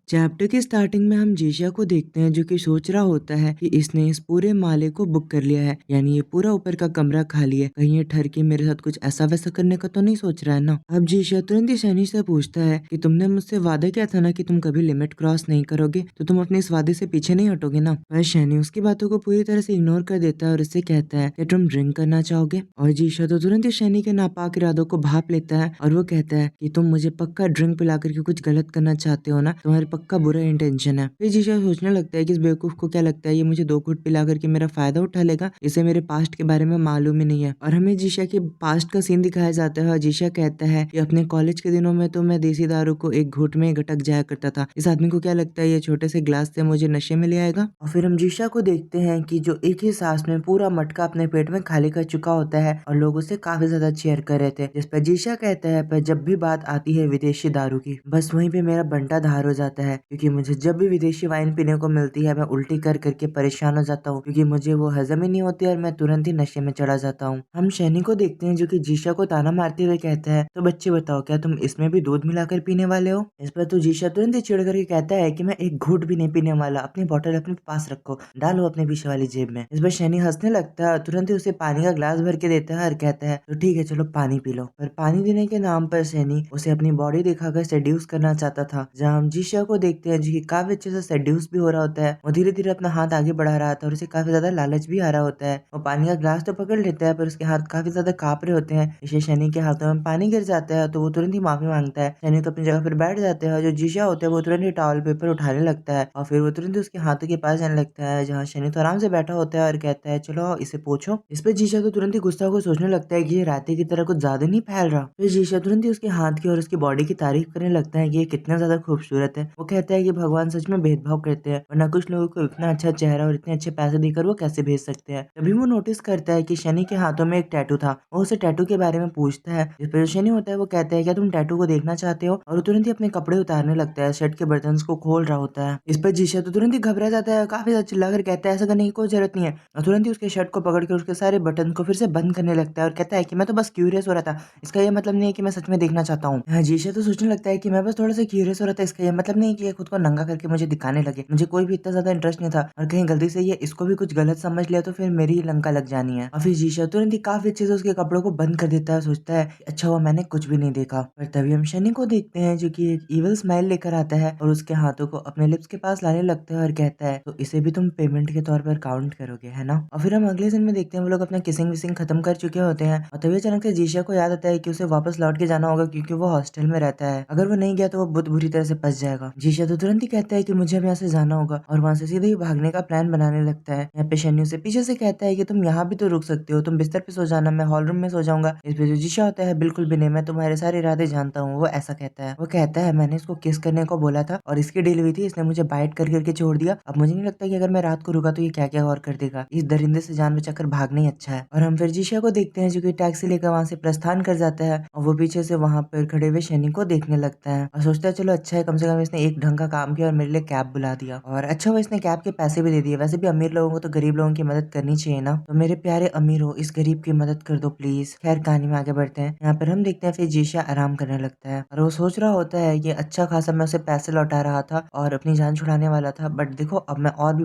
Chapter की starting में हम जीशा को देखते हैं जो कि सोच रहा होता है कि इसने इस पूरे माले को बुक कर लिया है, यानी ये पूरा ऊपर का कमरा खाली है। कहीं ये ठर के मेरे साथ कुछ ऐसा वैसा करने का तो नहीं सोच रहा है ना। अब जीशा तुरंत ही शैनी से पूछता है कि तुमने मुझसे वादा किया था ना कि तुम कभी लिमिट क्रॉस नहीं करोगे, तो तुम अपने इस वादे से पीछे नहीं हटोगे ना। पर शैनी उसकी बातों को पूरी तरह से इग्नोर कर देता है और उससे कहता है कि तुम ड्रिंक करना चाहोगे। और जीशा तो तुरंत ही शैनी के नापाक इरादों को भाप लेता है और वो कहता है कि तुम मुझे पक्का ड्रिंक पिला करके कुछ गलत करना चाहते हो ना, तुम्हारे पक्का बुरा इंटेंशन है। फिर जीशा सोचने लगता है कि इस बेवकूफ को क्या लगता है ये मुझे 2 घूंट पिला करके मेरा फायदा उठा लेगा, इसे मेरे पास्ट के बारे में मालूम ही नहीं है। और हमें जीशा के पास्ट का सीन दिखाया जाता है और जीशा कहता है कि अपने कॉलेज के दिनों में तो मैं देसी दारू को एक घूंट में ही गटक जाया करता था। इस आदमी को क्या लगता है ये छोटे से ग्लास से मुझे नशे में ले आएगा। और फिर हम जीशा को देखते हैं कि जो एक ही सांस में पूरा मटका अपने पेट में खाली कर चुका होता है और लोग उसे काफी ज्यादा चेयर कर रहे थे, जिस पर जीशा कहता है पर जब भी बात आती है विदेशी दारू की, बस वहीं पे मेरा बंटा धार हो जाता है, क्योंकि मुझे जब भी विदेशी वाइन पीने को मिलती है मैं उल्टी कर करके परेशान हो जाता हूँ, क्योंकि मुझे वो हजम ही नहीं होती और मैं तुरंत ही नशे में चढ़ा जाता हूँ। हम शैनी को देखते हैं जो कि जीशा को ताना मारते हुए कहता है, तो बच्चे बताओ क्या तुम इसमें भी दूध मिलाकर पीने वाले हो। इस पर तो जीशा तुरंत ही चिढ़ करके कहता है कि मैं एक घूंट भी नहीं पीने वाला, अपनी बोतल अपने पास रखो, डालो अपने पीछे वाली जेब में। इस पर शैनी हंसने लगता है, तुरंत ही उसे पानी का ग्लास भर के देता है और कहता है तो ठीक है चलो पानी पी लो। पर पानी देने के नाम पर शैनी उसे अपनी बॉडी दिखाकर सेड्यूस करना चाहता था, जहाँ हम जीशा को देखते हैं जो कि काफी अच्छे से सेड्यूस भी हो रहा होता है। वो धीरे धीरे अपना हाथ आगे बढ़ा रहा था और उसे काफी ज्यादा लालच भी आ रहा होता है। वो पानी का ग्लास तो पकड़ लेता है पर उसके हाथ काफी ज्यादा कांप रहे होते हैं, इसलिए शैनी के हाथों में पानी गिर जाता है तो वो तुरंत ही माफी मांगता है। शैनी तो अपनी जगह पर बैठ जाता है और जो जीशा होता है वो तुरंत ही टॉवल पेपर उठाने लगता है और फिर वो तुरंत ही उसके हाथों के पास जाने लगता है, जहाँ शैनी तो आराम से बैठा होता है और कहता है चलो इसे पूछो। इस पर जीशा तो तुरंत ही गुस्सा को सोचने लगता है कि ये राते की तरह कुछ ज्यादा नहीं फैल रहा। फिर जीशा तुरंत ही उसके हाथ की और उसकी बॉडी की तारीफ करने लगता है कि ये कितना ज्यादा खूबसूरत है। वो कहता है कि भगवान सच में भेदभाव करते हैं, वरना कुछ लोगों को इतना अच्छा चेहरा और इतने अच्छे पैसे देकर वो कैसे भेज सकते हैं। तभी वो नोटिस करता है कि शनि के हाथों में एक टैटू था। वो उसे टैटू के बारे में पूछता है, जिस पर जो शनि होता है वो कहता है क्या तुम टैटू को देखना चाहते हो, और वो तुरंत ही अपने कपड़े उतारने लगता है, शर्ट के बटन को खोल रहा होता है। इस पर जीशा तो तुरंत ही घबरा जाता है, काफी ज्यादा चिल्लाकर कहता है ऐसा करने की कोई जरूरत नहीं है, और तुरंत ही उसके शर्ट को पकड़ कर उसके सारे बटन को फिर से बंद करने लगता है और कहता है कि मैं तो बस क्यूरियस हो रहा था, इसका ये मतलब नहीं है कि मैं सच में देखना चाहता हूँ। जीशा तो सोचने लगता है कि मैं बस थोड़ा सा क्यूरियस हो रहा था, इसका ये मतलब नहीं कि ये खुद को नंगा करके मुझे दिखाने लगे, मुझे कोई भी इतना ज्यादा इंटरेस्ट नहीं था, और कहीं गलती से ये इसको भी कुछ गलत समझ लिया तो फिर मेरी ही लंका लग जानी है। और फिर जीशा तुरंत ही काफी अच्छे से उसके कपड़ों को बंद कर देता है, सोचता है अच्छा हुआ मैंने कुछ भी नहीं देखा। पर तभी हम शनि को देखते हैं जो कि एक इविल स्माइल लेकर आता है और उसके हाथों को अपने लिप्स के पास लाने लगता है और कहता है तो इसे भी तुम पेमेंट के तौर पर काउंट करोगे है ना। और फिर हम अगले सीन में देखते हैं वो लोग अपना किसिंग विसिंग खत्म कर चुके होते हैं, और तभी अचानक से जीशा को याद आता है कि उसे वापस लौट के जाना होगा, क्योंकि वो हॉस्टल में रहता है, अगर वो नहीं गया तो वो बहुत बुरी तरह से फंस जाएगा। जीशा तो तुरंत ही कहता है कि मुझे अब यहाँ से जाना होगा और वहां से सीधे ही भागने का प्लान बनाने लगता है। यहाँ पे शनि उसे पीछे से कहता है कि तुम यहाँ भी तो रुक सकते हो, तुम बिस्तर पे सो जाना, मैं हॉल रूम में सो जाऊंगा। इस पे जो जीशा होता है बिल्कुल भी नहीं, मैं तुम्हारे सारे इरादे जानता हूँ, वो ऐसा कहता है। वो कहता है मैंने इसको किस करने को बोला था और इसकी डील हुई थी, इसने मुझे बाइट कर करके छोड़ दिया, अब मुझे नहीं लगता कि अगर मैं रात को रुका तो ये क्या क्या और कर देगा, इस दरिंदे से जान बचाकर भागना ही अच्छा है। और हम फिर जीशा को देखते हैं जो कि टैक्सी लेकर वहां से प्रस्थान कर जाता है और वो पीछे से वहां पर खड़े हुए शनि को देखने लगता है और सोचता है चलो अच्छा है, कम से कम इसने एक ढंग का काम किया और मेरे लिए कैब बुला दिया, और अच्छा हुआ इसने कैब के पैसे भी दे दिए। वैसे भी अमीर लोगों को तो गरीब लोगों की मदद करनी चाहिए ना, तो मेरे प्यारे अमीर हो इस गरीब की मदद कर दो प्लीज। खैर कहानी में आगे बढ़ते हैं। यहाँ पर हम देखते हैं फिर जीशा आराम करने लगता है और वो सोच रहा होता है कि अच्छा खासा मैं उसे पैसे लौटा रहा था और अपनी जान छुड़ाने वाला था, बट देखो अब मैं और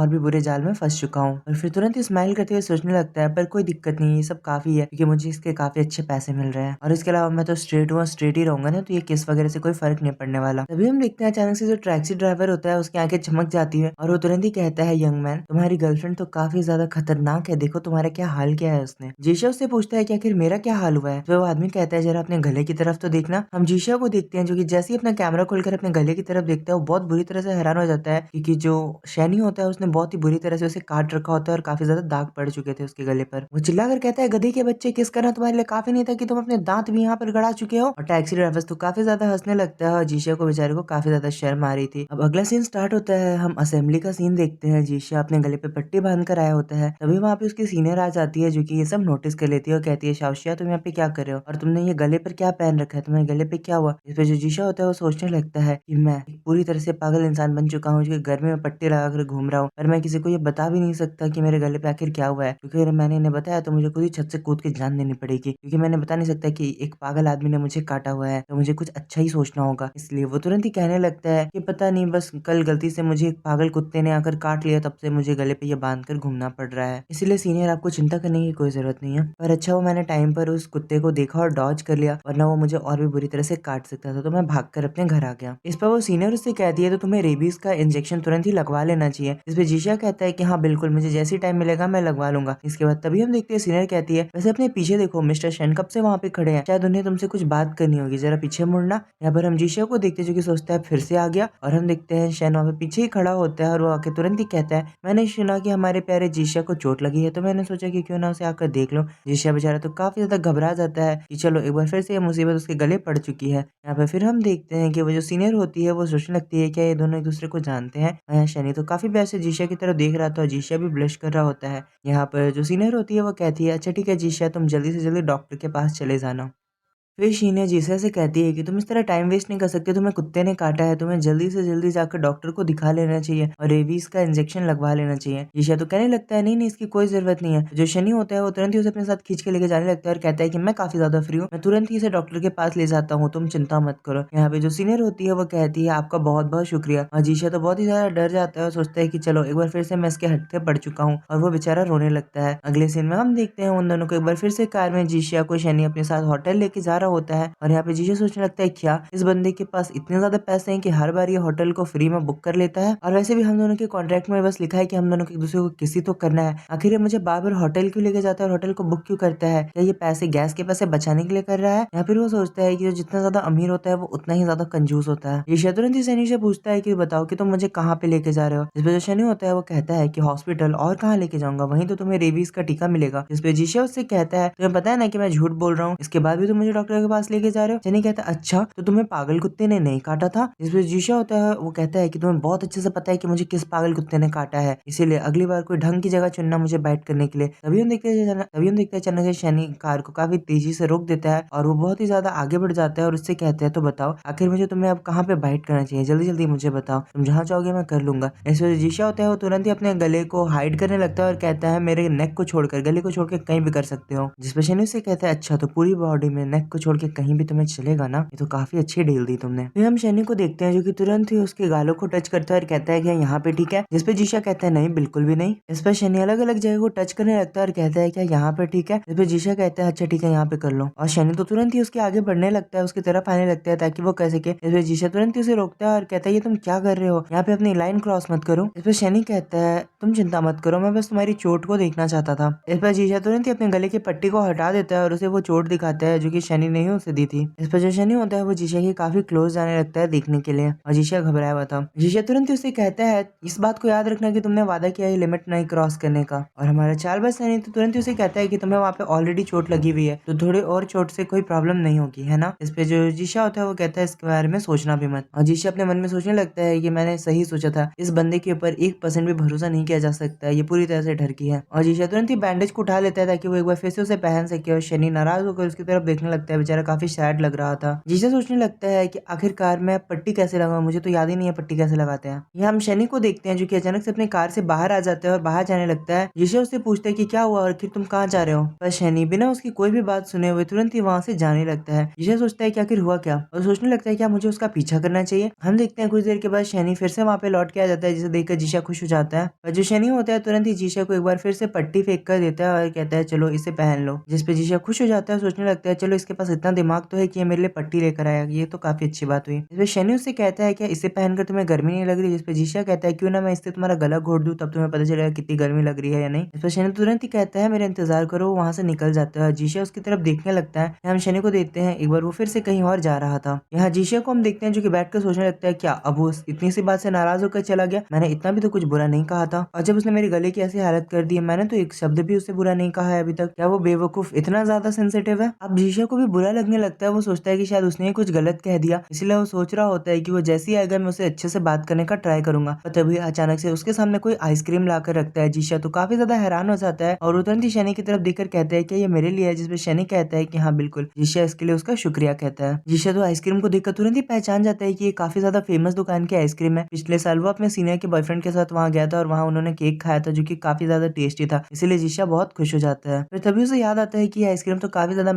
भी बुरे जाल में फंस चुका हूँ। और फिर तुरंत ही स्माइल करते हुए सोचने लगता है पर कोई दिक्कत नहीं, ये सब काफी है क्योंकि मुझे इसके काफी अच्छे पैसे मिल रहे हैं, और इसके अलावा मैं तो स्ट्रेट हूँ, स्ट्रेट ही रहूंगा ना, तो ये केस वगैरह से कोई फर्क नहीं पड़ने वाला। तभी हम देखते हैं अचानक से जो टैक्सी ड्राइवर होता है उसकी आंखें चमक जाती है और वो तुरंत ही कहता है यंग मैन तुम्हारी गर्लफ्रेंड तो काफी ज्यादा खतरनाक है, देखो तुम्हारा क्या हाल क्या है उसने। जीशा उससे पूछता है कि आखिर मेरा क्या हाल हुआ है, तो वो आदमी कहता है जरा अपने गले की तरफ तो देखना। हम जीशा को देखते हैं जो कि जैसे ही अपना कैमरा खोलकर अपने गले की तरफ देखता है वो बहुत बुरी तरह से हैरान हो जाता है, क्योंकि जो शैनी होता है उसने बहुत ही बुरी तरह से उसे काट रखा होता है और काफी ज्यादा दाग पड़ चुके थे उसके गले पर। वो चिल्लाकर कहता है गधे के बच्चे किस करना तुम्हारे लिए काफी नहीं था कि तुम अपने दांत भी यहाँ पर गड़ा चुके हो। और टैक्सी ड्राइवर तो काफी ज्यादा हंसने लगता है और जीशा को बेचारे को काफी ज्यादा शर्म आ रही थी। अब अगला सीन स्टार्ट होता है, हम असेंबली का सीन देखते हैं। जीशा अपने गले पे पट्टी बांध कर आया होता है, तभी वहाँ पे उसकी सीनियर आ जाती है जो कि ये सब नोटिस कर लेती है और कहती है शाओशिया तुम यहाँ पे क्या कर रहे हो और तुमने ये गले पर क्या पहन रखा है, तुम्हारे गले पे क्या हुआ। इस पे जो जीशा होता है वो सोचने लगता है कि मैं एक पूरी तरह से पागल इंसान बन चुका हूँ जो कि गर्मी में पट्टी लगा कर घूम रहा हूँ, पर मैं किसी को ये बता भी नहीं सकता कि मेरे गले पे आखिर क्या हुआ है, क्योंकि अगर मैंने इन्हें बताया तो मुझे खुद ही छत से कूद के जान देनी पड़ेगी, क्योंकि मैंने बता नहीं सकता कि एक पागल आदमी ने मुझे काटा हुआ है, तो मुझे कुछ अच्छा ही सोचना होगा। इसलिए वो तुरंत ही कहने लगता है कि पता नहीं बस कल गलती से मुझे एक पागल कुत्ते ने आकर काट लिया, तब से मुझे गले पे ये बांध कर घूमना पड़ रहा है। इसलिए सीनियर आपको चिंता करने की कोई जरूरत नहीं है। पर अच्छा वो मैंने टाइम पर उस कुत्ते को देखा और डॉज कर लिया, वरना वो मुझे और भी बुरी तरह से काट सकता था, तो मैं भागकर अपने घर आ गया। इस पर वो सीनियर उससे कहती है तो तुम्हें रेबीज का इंजेक्शन तुरंत ही लगवा लेना चाहिए। इस पे जीशा कहता है कि हाँ बिल्कुल, मुझे जैसी टाइम मिलेगा मैं लगवा लूंगा। इसके बाद तभी हम देखते हैं सीनियर कहती है वैसे अपने पीछे देखो, मिस्टर शेन कब से वहाँ पे खड़े हैं, शायद उन्हें तुमसे कुछ बात करनी होगी, जरा पीछे मुड़ना। यहाँ पर हम जीशा को देखते हैं जो कि सोचता है फिर से आ गया, और हम देखते हैं शेन वहाँ पे पीछे ही खड़ा होता है और वो आके तुरंत ही कहता है मैंने सुना कि हमारे प्यारे जीशा को चोट लगी है, तो मैंने सोचा कि क्यों ना उसे आकर देख लो। जीशा बेचारा तो काफी ज्यादा घबरा जाता है कि चलो एक बार फिर से ये मुसीबत उसके गले पड़ चुकी है। यहाँ पे फिर हम देखते हैं कि वो जो सीनियर होती है वो सोचने लगती है क्या ये दोनों एक दूसरे को जानते हैं। यहाँ शनि तो काफी प्यार से जीशा की तरफ देख रहा था और जीशा भी ब्लश कर रहा होता है। यहाँ पर जो सीनियर होती है वो कहती है अच्छा ठीक है जीशा, तुम जल्दी से जल्दी डॉक्टर के पास चले जाना। फिर शीना जीसा से कहती है कि तुम इस तरह टाइम वेस्ट नहीं कर सकते, तुम्हें कुत्ते ने काटा है, तुम्हें जल्दी से जल्दी जाकर डॉक्टर को दिखा लेना चाहिए और रेबीज का इंजेक्शन लगवा लेना चाहिए। जीशा तो कहने लगता है नहीं नहीं इसकी कोई जरूरत नहीं है। जो शनि होता है वो तुरंत ही उसे अपने साथ खींच के लेके जाने लगता है और कहता है कि मैं काफी ज्यादा फ्री हूँ, मैं तुरंत ही इसे डॉक्टर के पास ले जाता हूँ, तुम चिंता मत करो। यहाँ पे जो सीनियर होती है वो कहती है आपका बहुत बहुत शुक्रिया। और जीशा तो बहुत ही ज्यादा डर जाता है और सोचता है कि चलो एक बार फिर से मैं इसके हटके पड़ चुका हूँ, और वो बेचारा रोने लगता है। अगले सीन में हम देखते हैं उन दोनों को एक बार फिर से कार में जीशा को शनि अपने साथ होटल लेके जा रहा होता है, और यहाँ पे जीशा सोचने लगता है क्या इस बंदे के पास इतने ज्यादा पैसे हैं कि हर बार ये होटल को फ्री में बुक कर लेता है, और वैसे भी हम दोनों के कॉन्ट्रैक्ट में बस लिखा है कि हम दोनों को एक दूसरे को किसी तो करना है, आखिर ये मुझे बार बार होटल क्यों लेके जाता है और होटल को बुक क्यों करता है, क्या ये पैसे गैस के पैसे बचाने के लिए कर रहा है, या फिर वो सोचता है कि जो जितना ज्यादा अमीर होता है वो उतना ही ज्यादा कंजूस होता है। ये तुरंत ही सनी से पूछता है कि बताओ कि तुम मुझे कहाँ पे लेके जा रहे हो। इस पे जो शनि होता है वो कहता है कि हॉस्पिटल, और कहाँ लेके जाऊंगा, वहीं तो तुम्हें रेबीज का टीका मिलेगा। इस पे जीशा उससे कहता है तुम्हें पता है ना कि मैं झूठ बोल रहा हूँ, इसके बाद भी तुम मुझे डॉक्टर के पास लेके जा रहे हो। शनि कहता है अच्छा तो तुम्हें पागल कुत्ते ने नहीं काटा था। इस पे जीशा होता है वो कहता है कि तुम्हें बहुत अच्छे से पता है कि मुझे किस पागल कुत्ते ने काटा है, इसीलिए अगली बार कोई ढंग की जगह चुनना मुझे बाइट करने के लिए। तभी हम देखते हैं अचानक से शनि कार को काफी तेजी से रोक देता है और वो बहुत ही ज्यादा आगे बढ़ जाता है और उससे कहते हैं तो बताओ आखिर मुझे तुम्हें अब कहाँ पे बाइट करना चाहिए, जल्दी जल्दी मुझे बताओ, तुम जहाँ चाहोगे मैं कर लूंगा। इस वजह जीशा होता है वो तुरंत ही अपने गले को हाइड करने लगता है और कहता है मेरे नेक को छोड़कर, गले को छोड़कर कहीं भी कर सकते हो। जिस पे शनि उससे कहता है अच्छा तो पूरी बॉडी में, नेक को छोड़ के कहीं भी तुम्हें चलेगा ना, ये तो काफी अच्छी डील दी तुमने। फिर हम शनि को देखते हैं जो कि तुरंत ही उसके गालों को टच करता है और कहता है कि यहाँ पे ठीक है। जिस पे जीशा कहता है नहीं बिल्कुल भी नहीं। इस पर शनि अलग अलग जगह को टच करने लगता है और कहता है क्या यहाँ पे ठीक है। इस पे जीशा कहता है अच्छा ठीक है यहाँ पे कर लो, और शनि तो तुरंत ही उसके आगे बढ़ने लगता है, उसकी तरफ आने लगता है ताकि वो कह सके। इस पे जीशा तुरंत ही उसे रोकता है और कहता है ये तुम क्या कर रहे हो, यहाँ पे अपनी लाइन क्रॉस मत करो। इस पे शनि कहता है तुम चिंता मत करो, मैं बस तुम्हारी चोट को देखना चाहता था। इस पर जीशा तुरंत ही अपने गले की पट्टी को हटा देता है और उसे वो चोट दिखाता है जो कि शनि ने ही उसे दी थी। इस पर जो शनि होता है वो जीशा के काफी क्लोज जाने लगता है देखने के लिए, और जीशा घबराया हुआ था। जीशा तुरंत ही उसे कहता है इस बात को याद रखना कि तुमने वादा किया है लिमिट नहीं क्रॉस करने का। और हमारा चालबाज सनी तो तुरंत ही उसे कहता है कि तुम्हें वहाँ पे ऑलरेडी चोट लगी हुई है, तो थोड़ी और चोट से कोई प्रॉब्लम नहीं होगी है ना। इस पे जो जीशा होता है वो कहता है इसके बारे में सोचना भी मत। और जीशा अपने मन में सोचने लगता है कि मैंने सही सोचा था, इस बंदे के ऊपर 1% भी भरोसा नहीं किया जा सकता है, ये पूरी तरह से ठरकी है। और जीशा तुरंत ही बैंडेज को उठा लेता है ताकि वो एक बार फिर से उसे पहन सके, और शनि नाराज होकर उसकी तरफ देखने लगता है, बेचारा काफी सैड लग रहा था। जीशा सोचने लगता है कि आखिरकार मैं पट्टी कैसे लगाऊं, मुझे तो याद ही नहीं है पट्टी कैसे लगाते हैं। ये हम शनि को देखते हैं जो कि अचानक से अपनी कार से बाहर आ जाता है और बाहर जाने लगता है। जीशा उससे पूछता है कि क्या हुआ और आखिर तुम कहाँ जा रहे हो, पर शनि बिना उसकी कोई भी बात सुने हुए तुरंत ही वहां से जाने लगता है। जीशा सोचता है कि आखिर हुआ क्या, और सोचने लगता है क्या मुझे उसका पीछा करना चाहिए। हम देखते हैं कुछ देर के बाद शनि फिर से वहाँ पे लौट के आ जाता है, जिसे देखकर जीशा खुश हो जाता है। और जो शनि होता है तुरंत ही जीशा को एक बार फिर से पट्टी फेंक कर देता है और कहता है चलो इसे पहन लो। जिस पे जीशा खुश हो जाता है, सोचने लगता है चलो इसके पास इतना दिमाग तो है कि ये मेरे लिए पट्टी लेकर आया, ये तो काफी अच्छी बात हुई। इस पे शनि उससे कहता है क्या इसे पहनकर तुम्हें गर्मी नहीं लग रही। जिस पे जीशा कहता है क्यों ना मैं इससे तुम्हारा गला घोट दूं, तब तुम्हें पता चलेगा कितनी गर्मी लग रही है या नहीं। इस पर शनि तुरंत ही कहता है मेरा इंतजार करो, वो वहां से निकल जाता है। जीशा उसकी तरफ देखने लगता है। हम शनि को देखते हैं एक बार वो फिर से कहीं और जा रहा था। यहाँ जीशा को हम देखते हैं जो कि बैठकर सोचने लगता है क्या अब वो इतनी सी बात से नाराज होकर चला गया, मैंने इतना भी तो कुछ बुरा नहीं कहा था, और जब उसने मेरे गले की ऐसी हालत कर दी है, मैंने तो एक शब्द भी उससे बुरा नहीं कहा है अभी तक, क्या वो बेवकूफ इतना ज्यादा सेंसिटिव है। अब जीशा को भी बुरा लगने लगता है, वो सोचता है कि शायद उसने कुछ गलत कह दिया, इसलिए वो सोच रहा होता है कि वो जैसे ही आएगा मैं उसे अच्छे से बात करने का ट्राई करूंगा। और तभी अचानक से उसके सामने कोई आइसक्रीम लाकर रखता है। जीशा तो काफी ज्यादा हैरान हो जाता है और वो तुरंत ही शनि की तरफ देखकर कहता है कि ये मेरे लिए है। जिसपे शनि कहता है कि हाँ बिल्कुल। जीशा इसके लिए उसका शुक्रिया कहता है। जीशा तो आइसक्रीम को देखकर तुरंत ही पहचान जाता है कि ये काफी ज्यादा फेमस दुकान की आइसक्रीम है। पिछले साल वो अपने सीनियर के बॉयफ्रेंड के साथ वहाँ गया था और वहाँ उन्होंने केक खाया था जो कि काफी ज्यादा टेस्टी था, इसलिए जीशा बहुत खुश हो जाता है। फिर तभी उसे याद आता है कि आइसक्रीम तो काफी ज्यादा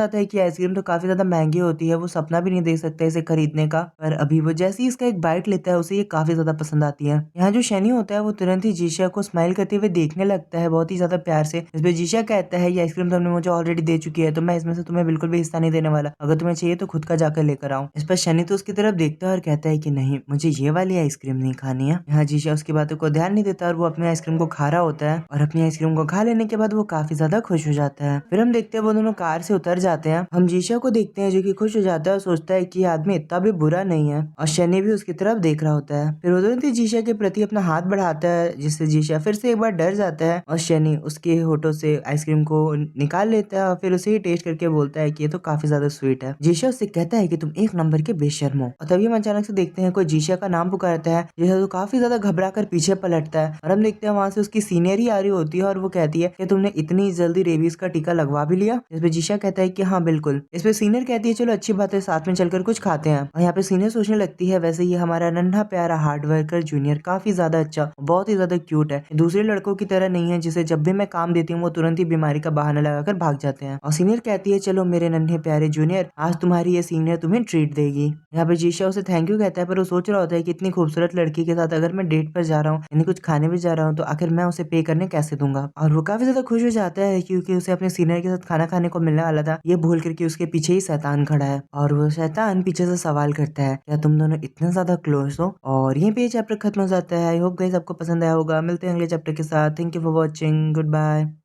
आता है कि आइसक्रीम तो काफी ज्यादा महंगी होती है, वो सपना भी नहीं देख सकता इसे खरीदने का। पर अभी वो जैसे ही इसका एक बाइट लेता है उसे ये काफी ज्यादा पसंद आती है। यहाँ जो शनी होता है वो तुरंत ही जीशा को स्माइल करते हुए देखने लगता है बहुत ही ज्यादा प्यार से। इस पे जीशा कहता है ये आइसक्रीम तुमने मुझे ऑलरेडी दे चुकी है, तो मैं इसमें से तुम्हें बिल्कुल भी हिस्सा नहीं देने वाला, अगर तुम्हें चाहिए तो खुद का जाकर लेकर आओ। इस पर शनि तो उसकी तरफ देखता है और कहता है कि नहीं, मुझे ये वाली आइसक्रीम नहीं खानी है। यहाँ जीशा उसकी बातों को ध्यान नहीं देता और वो अपनी आइसक्रीम को खा रहा होता है, और अपनी आइसक्रीम को खा लेने के बाद वो काफी ज्यादा खुश हो जाता है। फिर हम देखते हैं वो दोनों कार से उतर जाते हैं। हम जीशा को देखते हैं जो कि खुश हो जाता है और सोचता है कि ये आदमी इतना भी बुरा नहीं है, और शनि भी उसकी तरफ देख रहा होता है। फिर वो तुरंत ही जीशा के प्रति अपना हाथ बढ़ाता है, जिससे जीशा फिर से एक बार डर जाता है, और शनि उसके होठों से आइसक्रीम को निकाल लेता है और फिर उसे ही टेस्ट करके बोलता है कि ये तो काफी ज्यादा स्वीट है। जीशा उससे कहता है कि तुम एक नंबर के बेशर्म हो। और तभी हम अचानक से देखते हैं कोई जीशा का नाम पुकारता है। जीशा तो काफी ज्यादा घबरा कर पीछे पलटता है, और हम देखते हैं वहां से उसकी सीनियर ही आ रही होती है, और वो कहती है कि तुमने इतनी जल्दी रेबीज का टीका लगवा भी लिया। इस पे जीशा कहता है कि हाँ बिल्कुल। इस पे सीनियर कहती है चलो अच्छी बात है, साथ में चलकर कुछ खाते हैं। और यहाँ पे सीनियर सोचने लगती है वैसे ये हमारा नन्हा प्यारा हार्ड वर्कर जूनियर काफी ज्यादा अच्छा, बहुत ही ज्यादा क्यूट है, दूसरे लड़कों की तरह नहीं है जिसे जब भी मैं काम देती हूँ वो तुरंत ही बीमारी का बहाना लगाकर भाग जाते हैं। और सीनियर कहती है चलो मेरे नन्हे प्यारे जूनियर, आज तुम्हारी ये सीनियर तुम्हें ट्रीट देगी। यहाँ पे जीशा उसे थैंक यू कहता है, पर वो सोच रहा होता है कि इतनी खूबसूरत लड़की के साथ अगर मैं डेट पर जा रहा हूँ, यानी कुछ खाने भी जा रहा हूँ, तो आखिर मैं उसे पे करने कैसे दूंगा। और वो काफी ज्यादा खुश हो जाता है क्योंकि उसे अपने सीनियर के साथ खाना खाने को मिलने वाला था, ये भूल करके उसके पीछे ही शैतान खड़ा है। और वो शैतान पीछे से सवाल करता है क्या तुम दोनों इतने ज्यादा क्लोज हो। और यहीं पे ये चैप्टर खत्म हो जाता है। आई होप गाइस आपको पसंद आया होगा। मिलते हैं अगले चैप्टर के साथ। Thank you for watching. Good bye.